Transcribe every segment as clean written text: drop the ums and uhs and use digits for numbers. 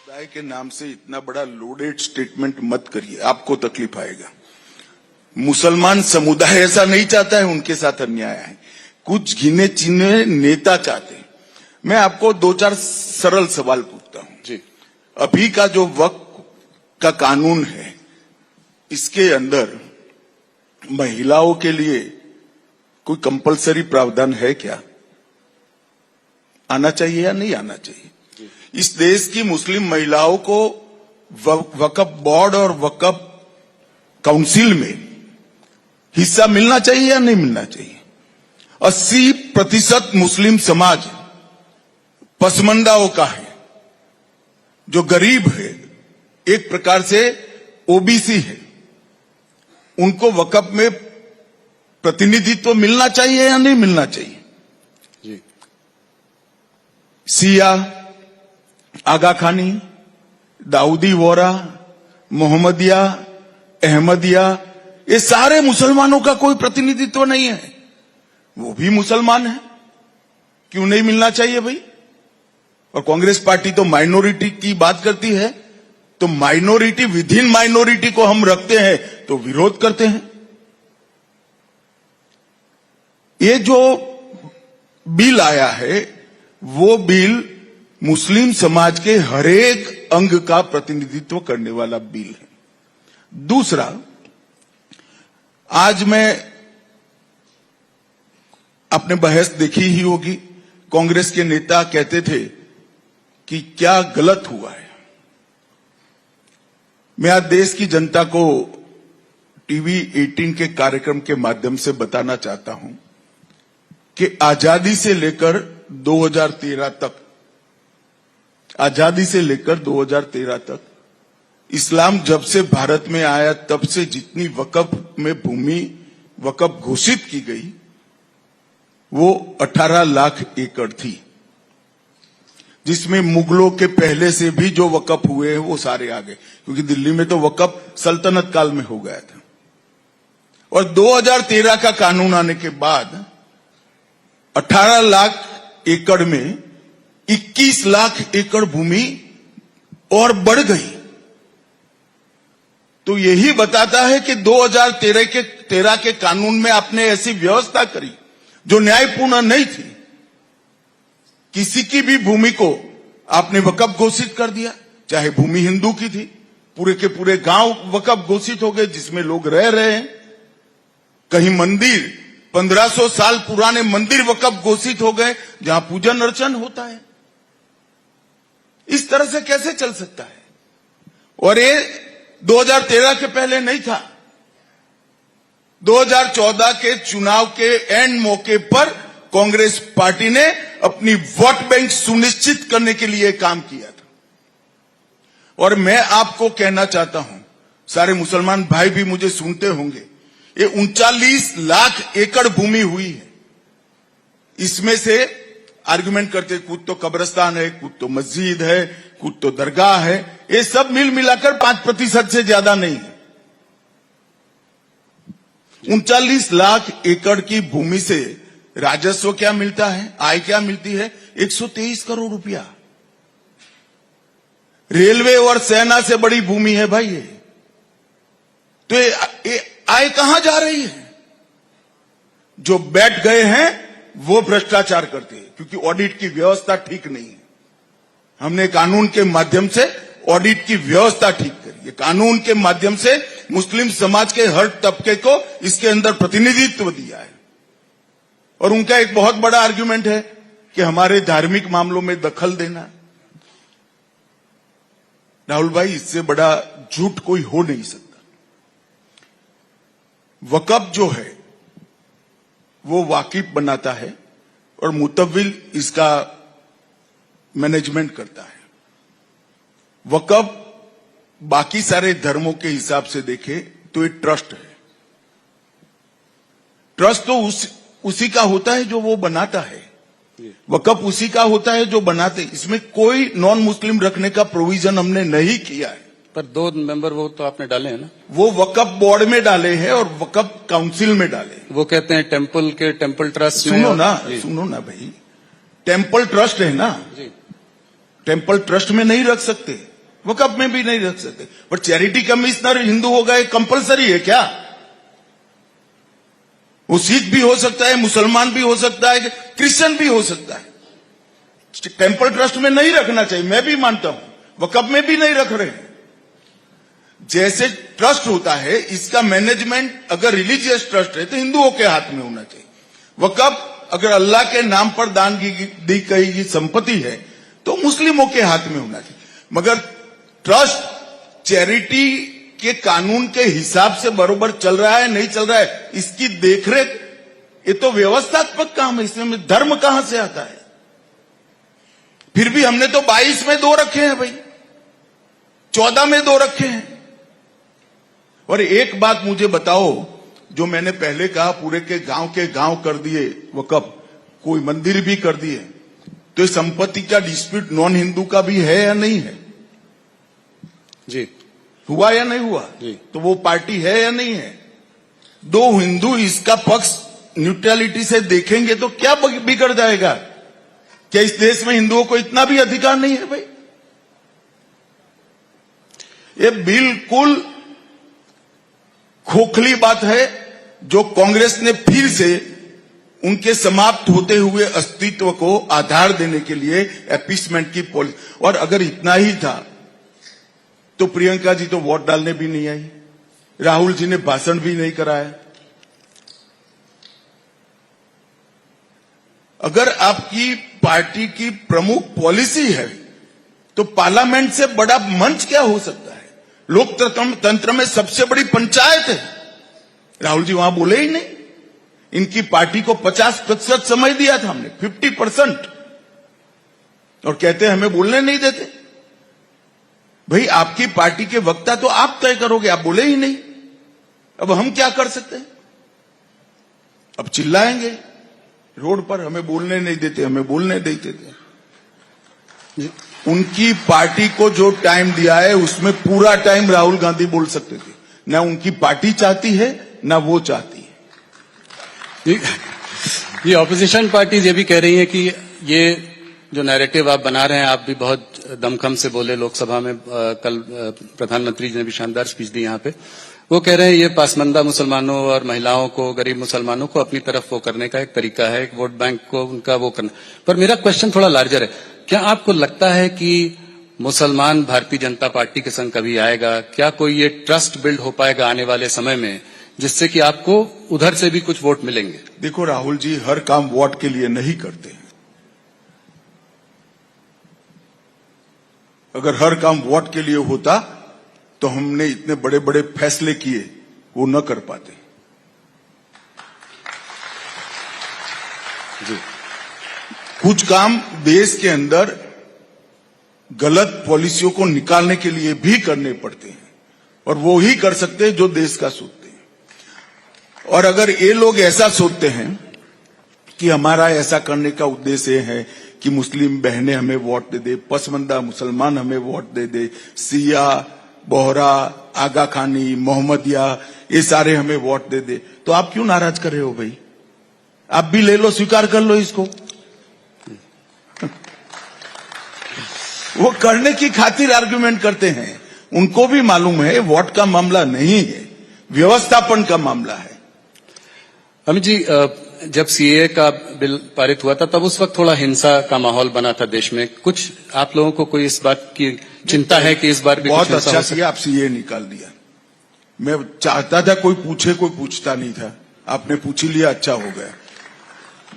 समुदाय के नाम से इतना बड़ा लोडेड स्टेटमेंट मत करिए, आपको तकलीफ आएगा। मुसलमान समुदाय ऐसा नहीं चाहता है, उनके साथ अन्याय है। कुछ गिने चिने नेता चाहते हैं। मैं आपको दो चार सरल सवाल पूछता हूं जी। अभी का जो वक्फ का कानून है, इसके अंदर महिलाओं के लिए कोई कंपलसरी प्रावधान है क्या? आना चाहिए या नहीं आना चाहिए? इस देश की मुस्लिम महिलाओं को वक्फ बोर्ड और वक्फ काउंसिल में हिस्सा मिलना चाहिए या नहीं मिलना चाहिए? 80% मुस्लिम समाज पसमंदाओं का है, जो गरीब है, एक प्रकार से ओबीसी है। उनको वक्फ में प्रतिनिधित्व मिलना चाहिए या नहीं मिलना चाहिए? जी। सिया, आगा खानी, दाऊदी वोरा, मोहम्मदिया, अहमदिया, ये सारे मुसलमानों का कोई प्रतिनिधित्व नहीं है। वो भी मुसलमान है, क्यों नहीं मिलना चाहिए भाई? और कांग्रेस पार्टी तो माइनॉरिटी की बात करती है, तो माइनॉरिटी विद इन माइनॉरिटी को हम रखते हैं तो विरोध करते हैं। ये जो बिल आया है, वो बिल मुस्लिम समाज के हरेक अंग का प्रतिनिधित्व करने वाला बिल है। दूसरा, आज मैं आपने बहस देखी ही होगी, कांग्रेस के नेता कहते थे कि क्या गलत हुआ है। मैं आज देश की जनता को टीवी 18 के कार्यक्रम के माध्यम से बताना चाहता हूं कि आजादी से लेकर 2013 तक, आजादी से लेकर 2013 तक, इस्लाम जब से भारत में आया तब से जितनी वक्फ में भूमि वक्फ घोषित की गई, वो 18 लाख एकड़ थी, जिसमें मुगलों के पहले से भी जो वक्फ हुए हैं वो सारे आ गए, क्योंकि दिल्ली में तो वक्फ सल्तनत काल में हो गया था। और 2013 का कानून आने के बाद 18 लाख एकड़ में 21 लाख एकड़ भूमि और बढ़ गई। तो यही बताता है कि 2013 के कानून में आपने ऐसी व्यवस्था करी जो न्यायपूर्ण नहीं थी। किसी की भी भूमि को आपने वक्फ घोषित कर दिया, चाहे भूमि हिंदू की थी, पूरे के पूरे गांव वक्फ घोषित हो गए जिसमें लोग रह रहे हैं। कहीं मंदिर, 1500 साल पुराने मंदिर वक्फ घोषित हो गए जहां पूजन अर्चन होता है। इस तरह से कैसे चल सकता है? और ये 2013 के पहले नहीं था। 2014 के चुनाव के एंड मौके पर कांग्रेस पार्टी ने अपनी वोट बैंक सुनिश्चित करने के लिए काम किया था। और मैं आपको कहना चाहता हूं, सारे मुसलमान भाई भी मुझे सुनते होंगे, ये 39 लाख एकड़ भूमि हुई है। इसमें से आर्गुमेंट करते, कुछ तो कब्रिस्तान है, कुछ तो मस्जिद है, कुछ तो दरगाह है, ये सब मिल मिलाकर 5% से ज्यादा नहीं है। 39 लाख एकड़ की भूमि से राजस्व क्या मिलता है, आय क्या मिलती है? 123 करोड़ रुपया। रेलवे और सेना से बड़ी भूमि है भाई ये। तो ये आय कहां जा रही है? जो बैठ गए हैं वो भ्रष्टाचार करते हैं, क्योंकि ऑडिट की व्यवस्था ठीक नहीं है। हमने कानून के माध्यम से ऑडिट की व्यवस्था ठीक करी है। कानून के माध्यम से मुस्लिम समाज के हर तबके को इसके अंदर प्रतिनिधित्व दिया है। और उनका एक बहुत बड़ा आर्गुमेंट है कि हमारे धार्मिक मामलों में दखल देना। राहुल भाई, इससे बड़ा झूठ कोई हो नहीं सकता। वक्फ जो है वो वाकिफ बनाता है और मुतव्विल इसका मैनेजमेंट करता है। वक्फ बाकी सारे धर्मों के हिसाब से देखे तो ये ट्रस्ट है। ट्रस्ट तो उसी का होता है जो वो बनाता है। वक्फ उसी का होता है जो बनाते। इसमें कोई नॉन मुस्लिम रखने का प्रोविजन हमने नहीं किया है। पर 2 मेंबर वो तो आपने डाले हैं ना? वो वक्फ बोर्ड में डाले हैं और वक्फ काउंसिल में डाले। वो कहते हैं टेम्पल ट्रस्ट। सुनो ना भाई, टेम्पल ट्रस्ट है ना जी। टेम्पल ट्रस्ट में नहीं रख सकते। वक्फ में भी नहीं रख सकते। पर चैरिटी कमिश्नर हिंदू होगा, ये कंपलसरी है क्या? वो सिख भी हो सकता है, मुसलमान भी हो सकता है, क्रिश्चियन भी हो सकता है। टेंपल ट्रस्ट में नहीं रखना चाहिए, मैं भी मानता हूं, वक्फ में भी नहीं रख रहे हैं। जैसे ट्रस्ट होता है, इसका मैनेजमेंट अगर रिलीजियस ट्रस्ट है तो हिंदुओं के हाथ में होना चाहिए। वक्फ अगर अल्लाह के नाम पर दान दी गई संपत्ति है तो मुस्लिमों के हाथ में होना चाहिए। मगर ट्रस्ट चैरिटी के कानून के हिसाब से बरोबर चल रहा है नहीं चल रहा है, इसकी देखरेख ये तो व्यवस्थात्मक काम है, इसमें धर्म कहां से आता है? फिर भी हमने तो 22 में 2 रखे हैं भाई, 14 में 2 रखे हैं। और एक बात मुझे बताओ, जो मैंने पहले कहा पूरे के गांव कर दिए वक्फ, कोई मंदिर भी कर दिए, तो ये संपत्ति का डिस्प्यूट नॉन हिंदू का भी है या नहीं है? जी हुआ या नहीं हुआ? जी। तो वो पार्टी है या नहीं है? 2 हिंदू इसका पक्ष न्यूट्रलिटी से देखेंगे तो क्या बिगड़ जाएगा? क्या इस देश में हिंदुओं को इतना भी अधिकार नहीं है भाई? ये बिल्कुल खोखली बात है जो कांग्रेस ने फिर से उनके समाप्त होते हुए अस्तित्व को आधार देने के लिए अपीसमेंट की पॉलिसी। और अगर इतना ही था तो प्रियंका जी तो वोट डालने भी नहीं आई, राहुल जी ने भाषण भी नहीं कराया। अगर आपकी पार्टी की प्रमुख पॉलिसी है तो पार्लियामेंट से बड़ा मंच क्या हो सकता है? लोकतंत्र में सबसे बड़ी पंचायत है। राहुल जी वहां बोले ही नहीं। इनकी पार्टी को 50% समय दिया था हमने, 50%, और कहते हमें बोलने नहीं देते। भाई आपकी पार्टी के वक्ता तो आप तय करोगे, आप बोले ही नहीं। अब हम क्या कर सकते हैं? अब चिल्लाएंगे रोड पर, हमें बोलने नहीं देते, हमें बोलने देते थे। उनकी पार्टी को जो टाइम दिया है उसमें पूरा टाइम राहुल गांधी बोल सकते थे। ना उनकी पार्टी चाहती है ना वो चाहती है। ये ऑपोजिशन पार्टीज ये भी कह रही हैं कि ये जो नैरेटिव आप बना रहे हैं, आप भी बहुत दमखम से बोले लोकसभा में, कल प्रधानमंत्री जी ने भी शानदार स्पीच दी यहाँ पे। वो कह रहे हैं ये पासमंदा मुसलमानों और महिलाओं को, गरीब मुसलमानों को अपनी तरफ वो करने का एक तरीका है, एक वोट बैंक को उनका वो करना। पर मेरा क्वेश्चन थोड़ा लार्जर है, क्या आपको लगता है कि मुसलमान भारतीय जनता पार्टी के संग कभी आएगा? क्या कोई ये ट्रस्ट बिल्ड हो पाएगा आने वाले समय में, जिससे कि आपको उधर से भी कुछ वोट मिलेंगे? देखो राहुल जी, हर काम वोट के लिए नहीं करते हैं। अगर हर काम वोट के लिए होता तो हमने इतने बड़े बड़े फैसले किए, वो न कर पाते। जी। कुछ काम देश के अंदर गलत पॉलिसियों को निकालने के लिए भी करने पड़ते हैं, और वो ही कर सकते हैं जो देश का सोचते हैं। और अगर ये लोग ऐसा सोचते हैं कि हमारा ऐसा करने का उद्देश्य है कि मुस्लिम बहनें हमें वोट दे दे, पसमंदा मुसलमान हमें वोट दे दे, सिया, बोहरा, आगा खानी, मोहम्मदिया, ये सारे हमें वोट दे दे, तो आप क्यों नाराज कर रहे हो भाई? आप भी ले लो, स्वीकार कर लो इसको। वो करने की खातिर आर्गुमेंट करते हैं। उनको भी मालूम है वोट का मामला नहीं है, व्यवस्थापन का मामला है। अमित जी, जब सीए का बिल पारित हुआ था तब उस वक्त थोड़ा हिंसा का माहौल बना था देश में। कुछ आप लोगों को कोई इस बात की चिंता है कि इस बार भी बहुत कुछ अच्छा किया आप सीए निकाल दिया। मैं चाहता था कोई पूछे, कोई पूछता नहीं था, आपने पूछ लिया, अच्छा हो गया।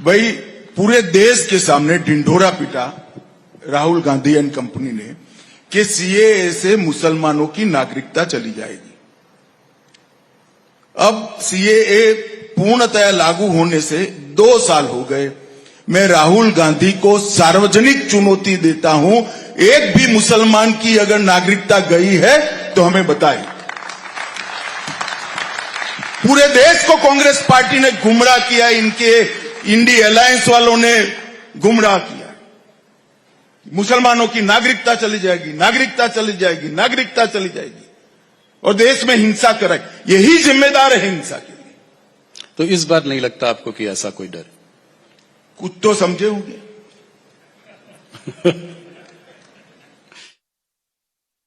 भाई पूरे देश के सामने ढिंढोरा पीटा राहुल गांधी एंड कंपनी ने कि सीएए से मुसलमानों की नागरिकता चली जाएगी। अब सीएए पूर्णतया लागू होने से 2 साल हो गए। मैं राहुल गांधी को सार्वजनिक चुनौती देता हूं, एक भी मुसलमान की अगर नागरिकता गई है तो हमें बताएं। पूरे देश को कांग्रेस पार्टी ने गुमराह किया, इनके इंडी अलायंस वालों ने गुमराह किया। मुसलमानों की नागरिकता चली जाएगी, नागरिकता चली जाएगी, नागरिकता चली जाएगी, और देश में हिंसा कराई। यही जिम्मेदार है हिंसा के लिए। तो इस बार नहीं लगता आपको कि ऐसा कोई डर? कुछ तो समझे होंगे।